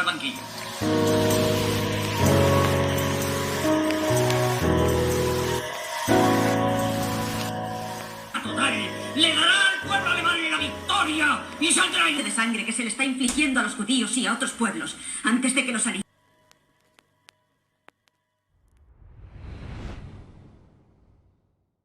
banquillo. Le dará al pueblo alemán la victoria y saldrá de sangre que se le está infligiendo a los judíos y a otros pueblos antes de que los aliados